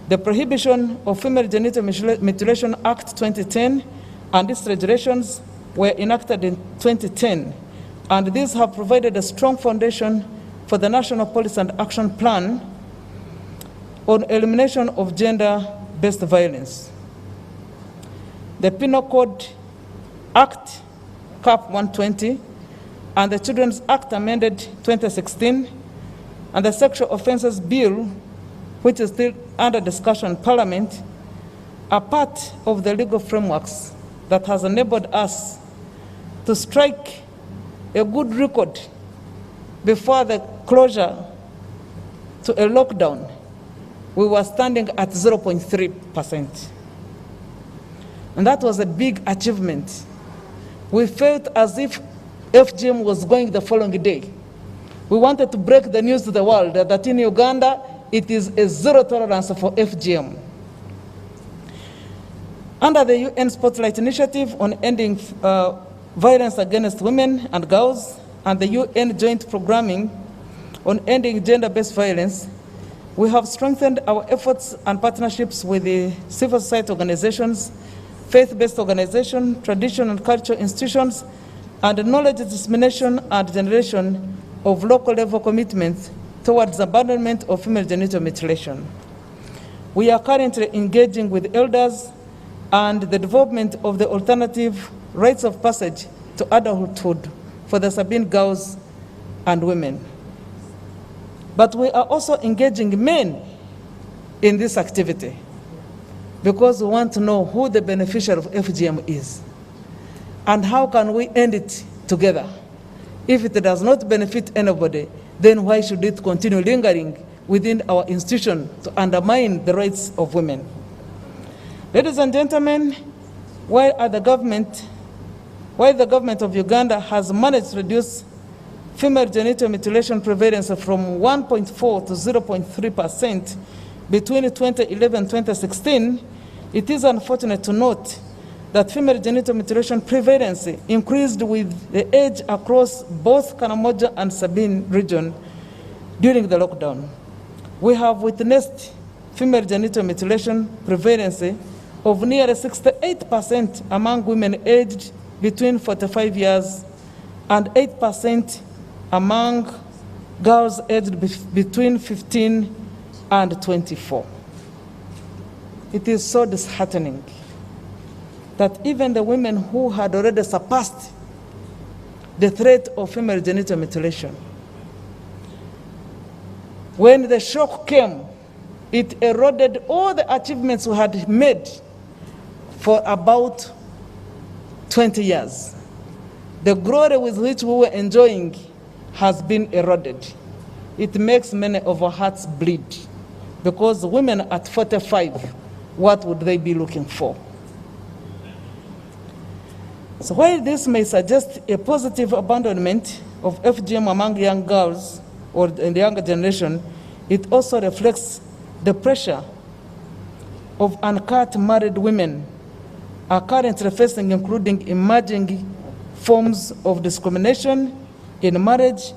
The Prohibition of Female Genital Mutilation Act 2010 and its regulations were enacted in 2010, and these have provided a strong foundation for the National Policy and Action Plan on elimination of gender-based violence. The Penal Code Act, Cap 120, and the Children's Act amended 2016, and the Sexual Offences Bill, which is still under discussion in Parliament, are part of the legal frameworks that has enabled us to strike a good record before the closure to a lockdown. We were standing at 0.3%. And that was a big achievement. We felt as if FGM was going the following day. We wanted to break the news to the world that in Uganda, it is a zero tolerance for FGM. Under the UN Spotlight Initiative on ending violence against women and girls, and the UN Joint Programming on ending gender-based violence, we have strengthened our efforts and partnerships with the civil society organizations, faith-based organizations, traditional and cultural institutions, and knowledge dissemination and generation of local level commitments towards abandonment of female genital mutilation. We are currently engaging with elders and the development of the alternative rites of passage to adulthood for the Sabine girls and women. But we are also engaging men in this activity because we want to know who the beneficiary of FGM is and how can we end it together. If it does not benefit anybody, then why should it continue lingering within our institution to undermine the rights of women? Ladies and gentlemen, while the government of Uganda has managed to reduce female genital mutilation prevalence from 1.4 to 0.3% between 2011 and 2016, it is unfortunate to note that female genital mutilation prevalence increased with the age across both Karamoja and Sabine region during the lockdown. We have witnessed female genital mutilation prevalence of nearly 68% among women aged between 45 years and 8% among girls aged between 15 and 24. It is so disheartening that even the women who had already surpassed the threat of female genital mutilation, when the shock came, it eroded all the achievements we had made for about 20 years. The glory with which we were enjoying has been eroded. It makes many of our hearts bleed because women at 45, what would they be looking for? So while this may suggest a positive abandonment of FGM among young girls or in the younger generation, it also reflects the pressure of uncut married women are currently facing, including emerging forms of discrimination in marriage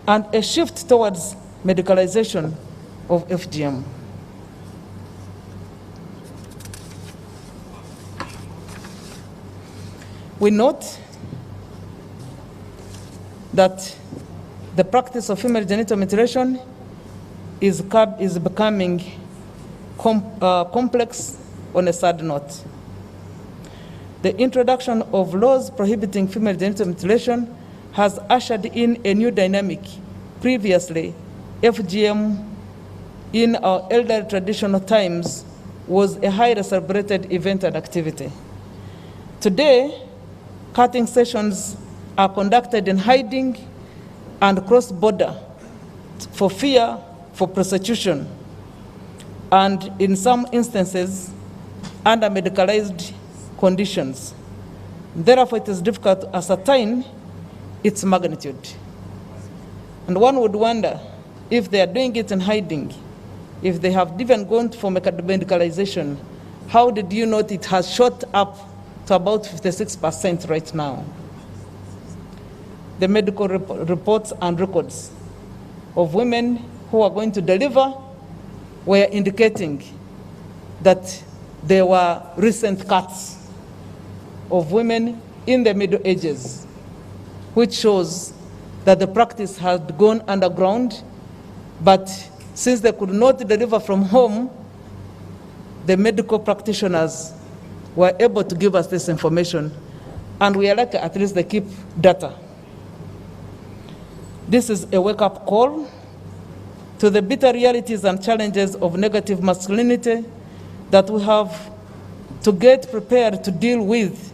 and a shift towards medicalization of FGM. We note that the practice of female genital mutilation is becoming complex on a sad note. The introduction of laws prohibiting female genital mutilation has ushered in a new dynamic. Previously, FGM in our elderly traditional times was a highly celebrated event and activity. Today, cutting sessions are conducted in hiding and cross-border for fear for prostitution, and in some instances, under medicalized conditions. Therefore, it is difficult to ascertain its magnitude. And one would wonder if they are doing it in hiding, if they have even gone for medicalization, how did you note it has shot up to about 56% right now? The medical reports and records of women who are going to deliver were indicating that there were recent cuts of women in the Middle Ages, which shows that the practice had gone underground, but since they could not deliver from home, the medical practitioners were able to give us this information, and we are lucky at least they keep data. This is a wake-up call to the bitter realities and challenges of negative masculinity that we have to get prepared to deal with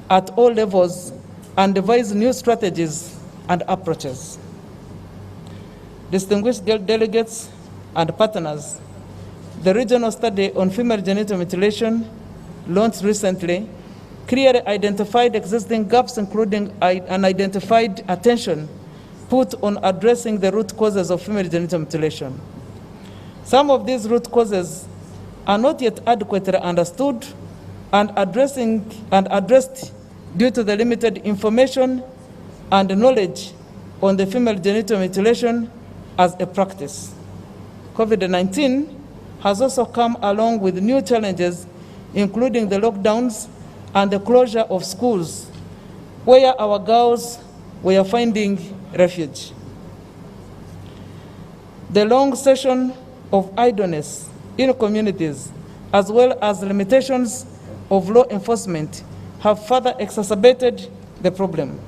at all levels and devise new strategies and approaches. Distinguished delegates and partners, the regional study on female genital mutilation, launched recently, clearly identified existing gaps, including unidentified attention put on addressing the root causes of female genital mutilation. Some of these root causes are not yet adequately understood and addressed due to the limited information and knowledge on the female genital mutilation as a practice. COVID-19 has also come along with new challenges, including the lockdowns and the closure of schools, where our girls were finding refuge. The long session of idleness in communities, as well as limitations of law enforcement, have further exacerbated the problem.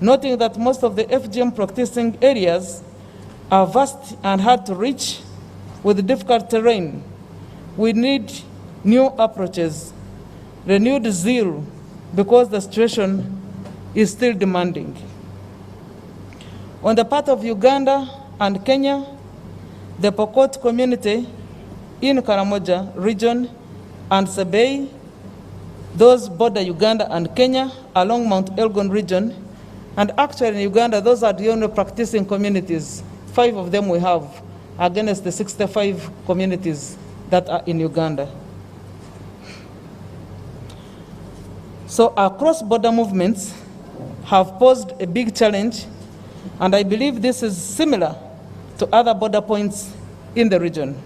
Noting that most of the FGM practicing areas are vast and hard to reach with difficult terrain, we need new approaches, renewed zeal, because the situation is still demanding. On the part of Uganda and Kenya, the Pokot community in Karamoja region and Sebei, those border Uganda and Kenya along Mount Elgon region, and actually in Uganda, those are the only practicing communities. 5 of them we have against the 65 communities that are in Uganda. So our cross-border movements have posed a big challenge, and I believe this is similar to other border points in the region.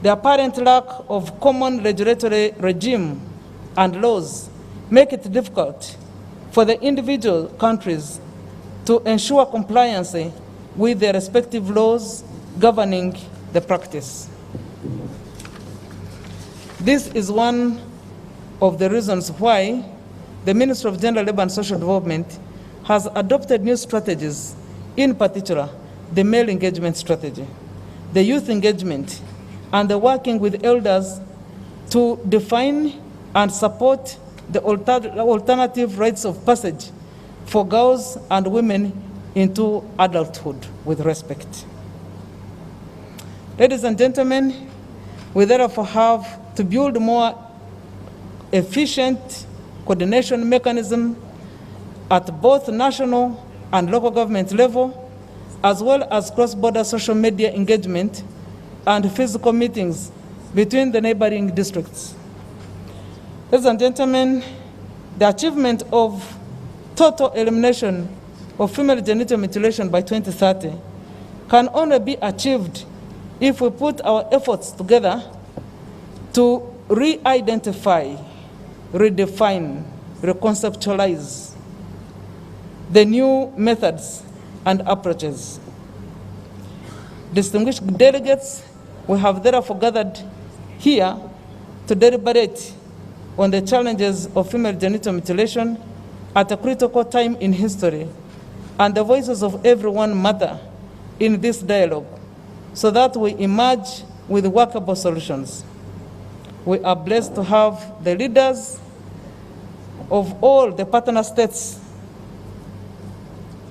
The apparent lack of common regulatory regime and laws make it difficult for the individual countries to ensure compliance with their respective laws governing the practice. This is one of the reasons why the Ministry of Gender, Labour and Social Development has adopted new strategies, in particular, the male engagement strategy, the youth engagement, and the working with elders to define and support the alternative rites of passage for girls and women into adulthood with respect. Ladies and gentlemen, we therefore have to build more efficient coordination mechanism at both national and local government level, as well as cross-border social media engagement and physical meetings between the neighboring districts. Ladies and gentlemen, the achievement of total elimination of female genital mutilation by 2030 can only be achieved if we put our efforts together to re-identify, redefine, reconceptualize the new methods and approaches. Distinguished delegates, we have therefore gathered here to deliberate on the challenges of female genital mutilation at a critical time in history, and the voices of everyone matter in this dialogue so that we emerge with workable solutions. We are blessed to have the leaders of all the partner states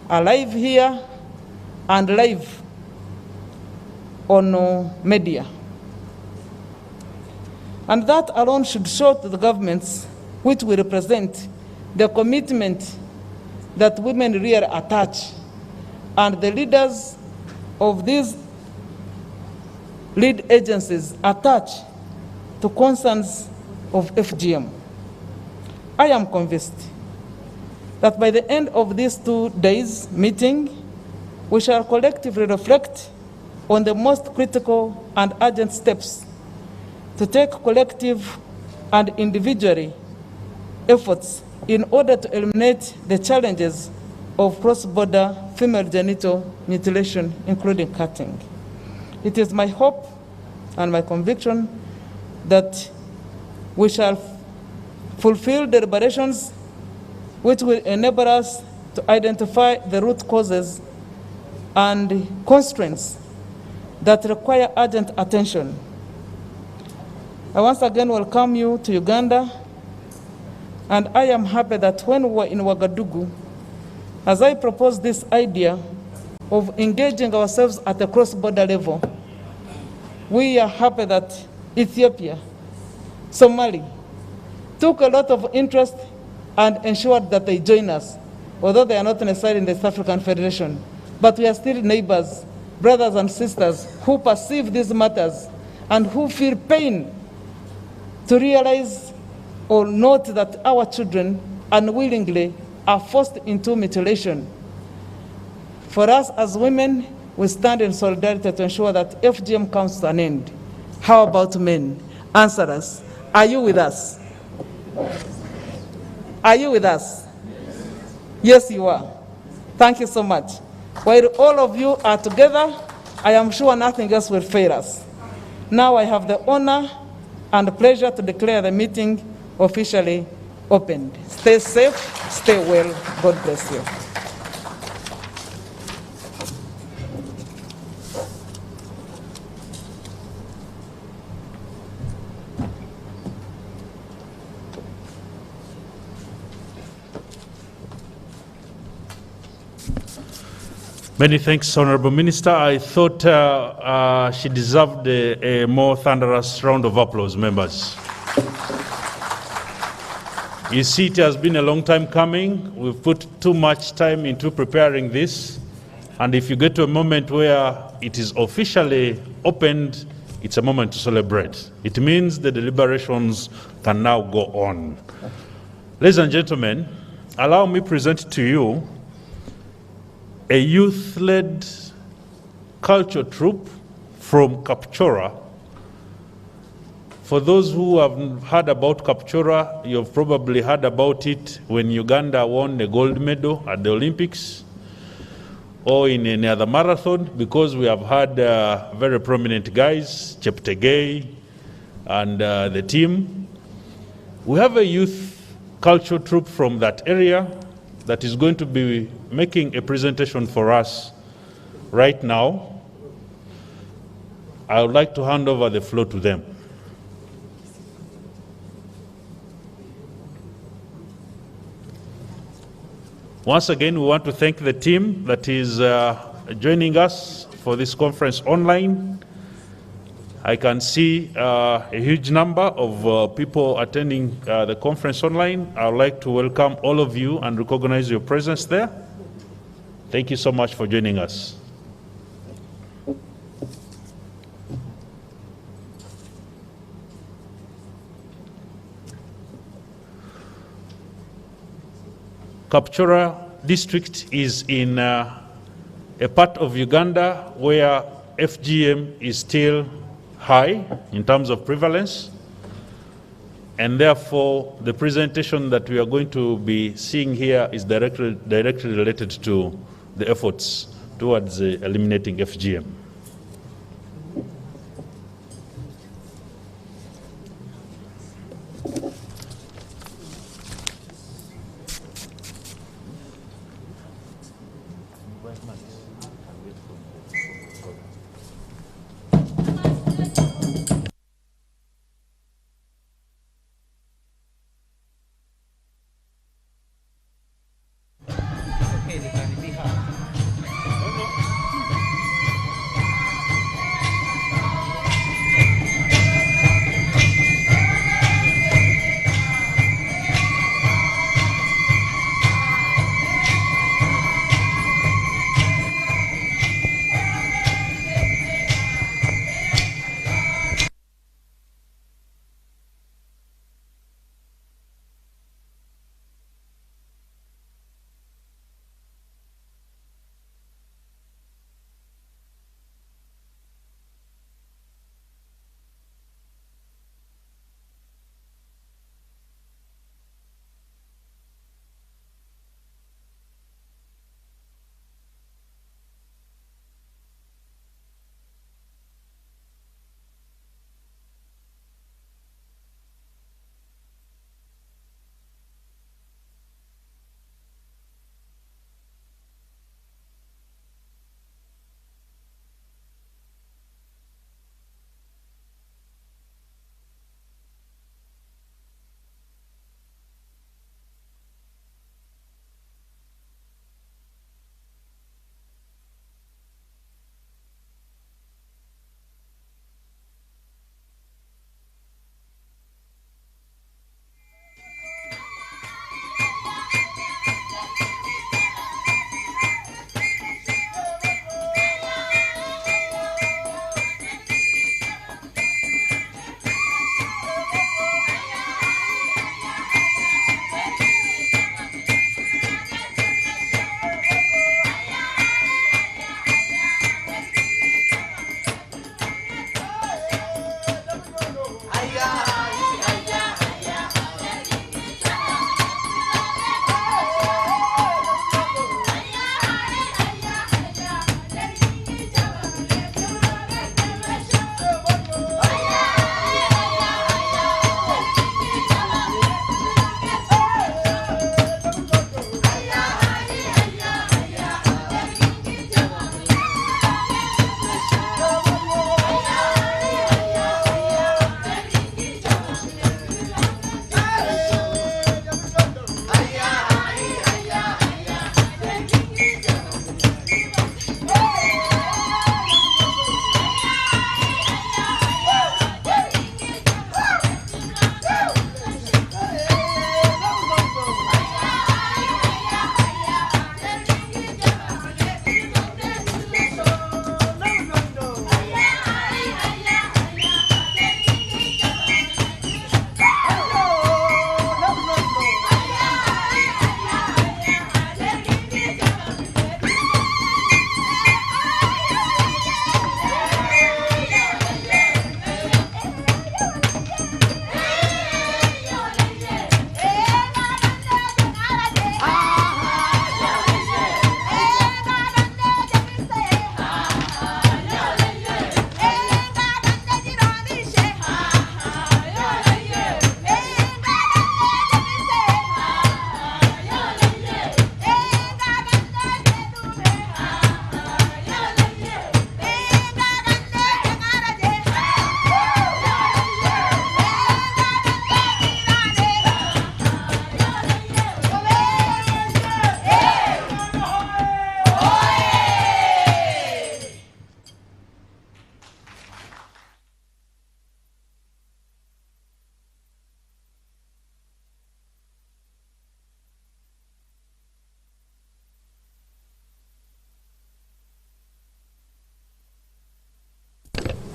alive here and live on media. And that alone should show to the governments which we represent the commitment that women really attach, and the leaders of these lead agencies attach to concerns of FGM. I am convinced that by the end of these 2 days meeting, we shall collectively reflect on the most critical and urgent steps to take collective and individually efforts in order to eliminate the challenges of cross-border female genital mutilation, including cutting. It is my hope and my conviction that we shall fulfill deliberations which will enable us to identify the root causes and constraints that require urgent attention. I once again welcome you to Uganda, and I am happy that when we were in Ouagadougou, as I proposed this idea of engaging ourselves at a cross-border level, we are happy that Ethiopia, Somalia, took a lot of interest and ensured that they join us, although they are not necessarily in the South African Federation. But we are still neighbors, brothers and sisters who perceive these matters and who feel pain to realize or note that our children unwillingly are forced into mutilation. For us as women, we stand in solidarity to ensure that FGM comes to an end. How about men? Answer us. Are you with us? Are you with us? Yes, you are. Thank you so much. While all of you are together, I am sure nothing else will fail us. Now I have the honor and pleasure to declare the meeting officially opened. Stay safe, stay well. God bless you. Many thanks, Honourable Minister. I thought she deserved a more thunderous round of applause, members. You see, it has been a long time coming. We've put too much time into preparing this. And if you get to a moment where it is officially opened, it's a moment to celebrate. It means the deliberations can now go on. Ladies and gentlemen, allow me present to you a youth-led culture troupe from Kapchora. For those who have heard about Kapchora, you've probably heard about it when Uganda won the gold medal at the Olympics or in any other marathon, because we have had very prominent guys, Cheptegei and the team. We have a youth culture troupe from that area that is going to be making a presentation for us right now. I would like to hand over the floor to them. Once again, we want to thank the team that is joining us for this conference online. I can see a huge number of people attending the conference online. I would like to welcome all of you and recognize your presence there. Thank you so much for joining us. Kapchora district is in a part of Uganda where FGM is still high in terms of prevalence, and therefore the presentation that we are going to be seeing here is directly related to the efforts towards eliminating FGM.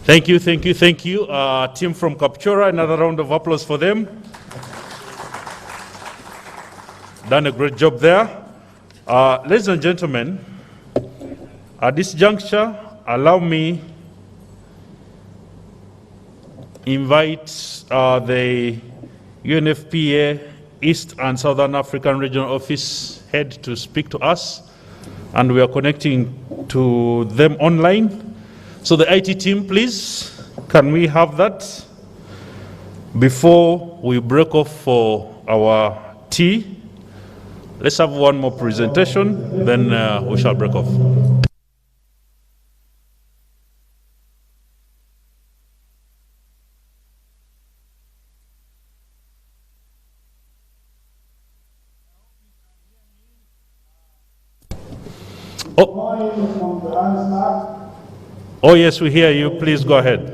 Thank you, thank you, thank you. Team from Kapchora, another round of applause for them. Done a great job there. Ladies and gentlemen, at this juncture, allow me invite the UNFPA East and Southern African Regional Office head to speak to us, and we are connecting to them online. So the IT team, please, can we have that before we break off for our tea? Let's have one more presentation, then we shall break off. Oh, yes, we hear you. Please go ahead.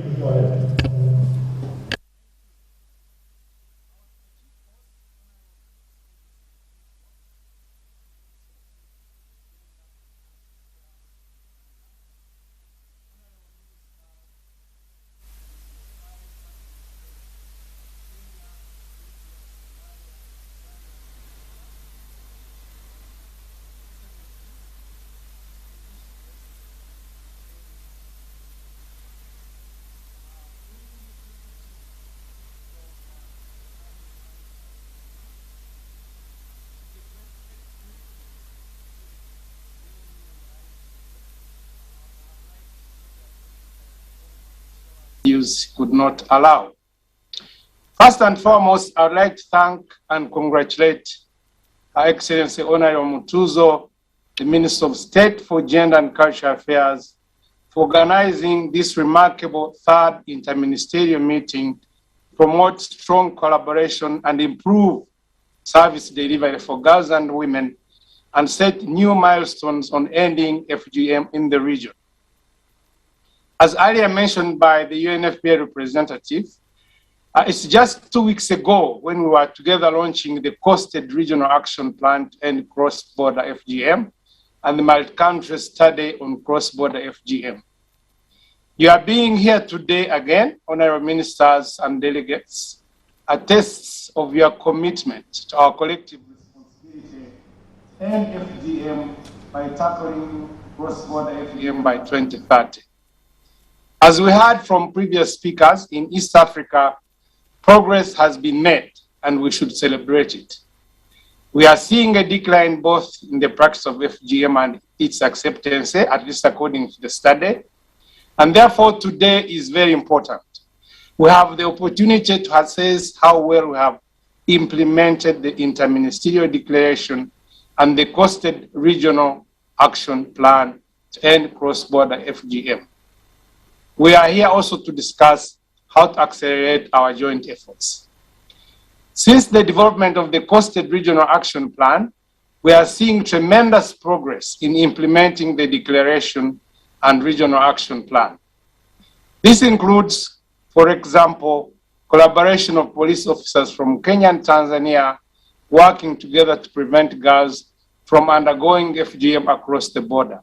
Could not allow. First and foremost, I would like to thank and congratulate Her Excellency Honourable Mutuzo, the Minister of State for Gender and Cultural Affairs, for organizing this remarkable third interministerial meeting to promote strong collaboration and improve service delivery for girls and women and set new milestones on ending FGM in the region. As earlier mentioned by the UNFPA representative, it's just 2 weeks ago when we were together launching the Costed Regional Action Plan to end cross-border FGM and the multi-country study on cross-border FGM. You are being here today again, honorable ministers and delegates, attests of your commitment to our collective responsibility to end FGM by tackling cross-border FGM by 2030. As we heard from previous speakers, in East Africa, progress has been made and we should celebrate it. We are seeing a decline both in the practice of FGM and its acceptance, at least according to the study. And therefore, today is very important. We have the opportunity to assess how well we have implemented the Interministerial Declaration and the Costed Regional Action Plan to end cross-border FGM. We are here also to discuss how to accelerate our joint efforts. Since the development of the Costed Regional Action Plan, we are seeing tremendous progress in implementing the Declaration and Regional Action Plan. This includes, for example, collaboration of police officers from Kenya and Tanzania working together to prevent girls from undergoing FGM across the border.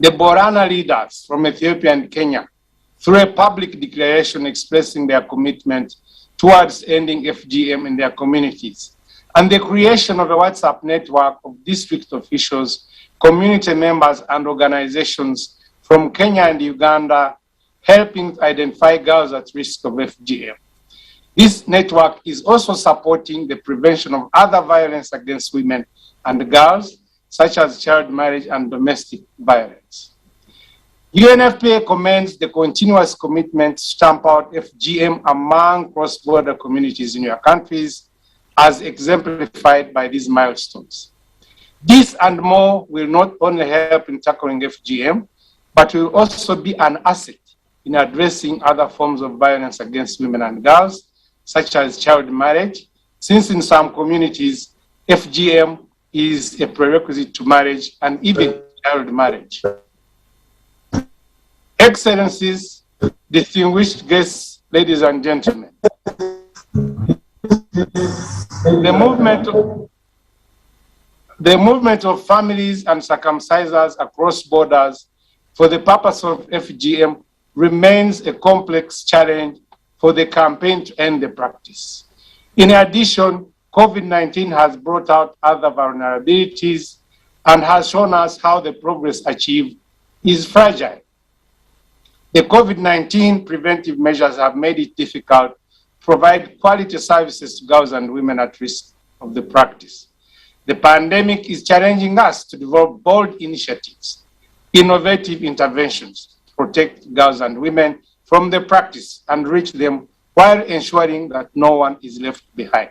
The Borana leaders from Ethiopia and Kenya, through a public declaration expressing their commitment towards ending FGM in their communities, and the creation of a WhatsApp network of district officials, community members, and organizations from Kenya and Uganda, helping to identify girls at risk of FGM. This network is also supporting the prevention of other violence against women and girls, such as child marriage and domestic violence. UNFPA commends the continuous commitment to stamp out FGM among cross-border communities in your countries, as exemplified by these milestones. This and more will not only help in tackling FGM, but will also be an asset in addressing other forms of violence against women and girls, such as child marriage, since in some communities, FGM is a prerequisite to marriage and even child marriage. Excellencies, distinguished guests, ladies and gentlemen, the movement of families and circumcisers across borders for the purpose of FGM remains a complex challenge for the campaign to end the practice. In addition, COVID-19 has brought out other vulnerabilities and has shown us how the progress achieved is fragile. The COVID-19 preventive measures have made it difficult to provide quality services to girls and women at risk of the practice. The pandemic is challenging us to develop bold initiatives, innovative interventions to protect girls and women from the practice and reach them while ensuring that no one is left behind.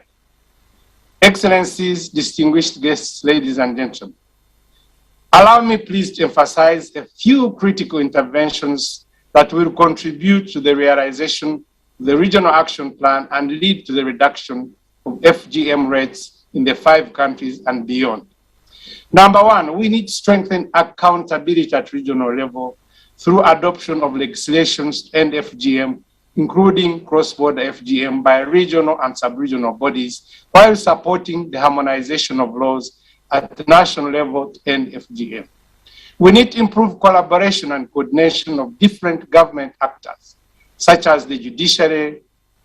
Excellencies, distinguished guests, ladies and gentlemen, allow me please to emphasize a few critical interventions that will contribute to the realization of the Regional Action Plan and lead to the reduction of FGM rates in the 5 countries and beyond. Number one, we need to strengthen accountability at regional level through adoption of legislations to end FGM, including cross-border FGM by regional and sub-regional bodies, while supporting the harmonization of laws at the national level to end FGM. We need to improve collaboration and coordination of different government actors, such as the judiciary,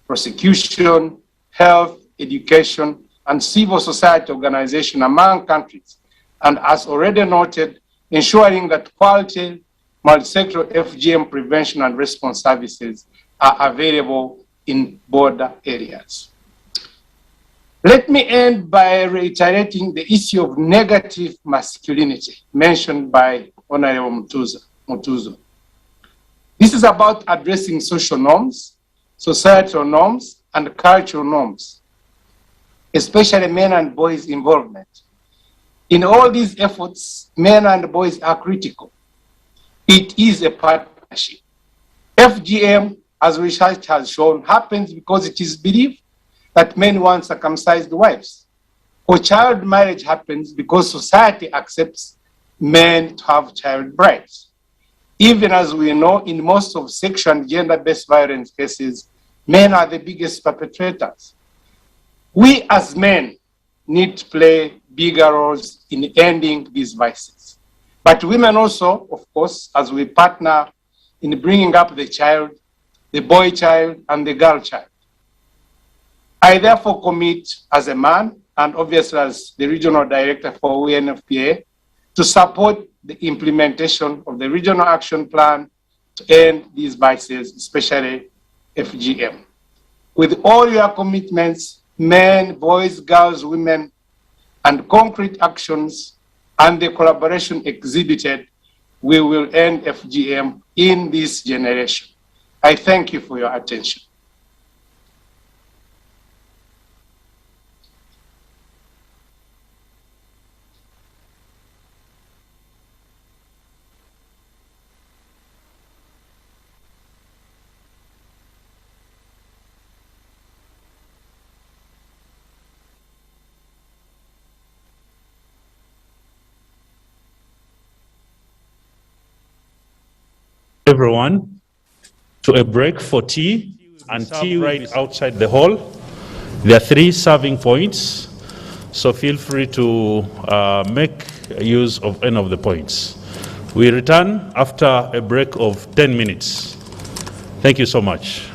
prosecution, health, education, and civil society organization among countries, and as already noted, ensuring that quality multi-sectoral FGM prevention and response services are available in border areas. Let me end by reiterating the issue of negative masculinity mentioned by Honourable Mutuzo. This is about addressing social norms, societal norms, and cultural norms, especially men and boys' involvement. In all these efforts, men and boys are critical. It is a partnership. FGM, as research has shown, happens because it is believed that men want circumcised wives. Or child marriage happens because society accepts men to have child brides. Even as we know, in most of sexual and gender-based violence cases, men are the biggest perpetrators. We as men need to play bigger roles in ending these vices. But women also, of course, as we partner in bringing up the child, the boy child, and the girl child. I therefore commit as a man, and obviously as the regional director for UNFPA, to support the implementation of the Regional Action Plan to end these vices, especially FGM. With all your commitments, men, boys, girls, women, and concrete actions, and the collaboration exhibited, we will end FGM in this generation. I thank you for your attention. Everyone to a break for tea, and tea right outside the hall. There are 3 serving points, so feel free to make use of any of the points. We return after a break of 10 minutes. Thank you so much.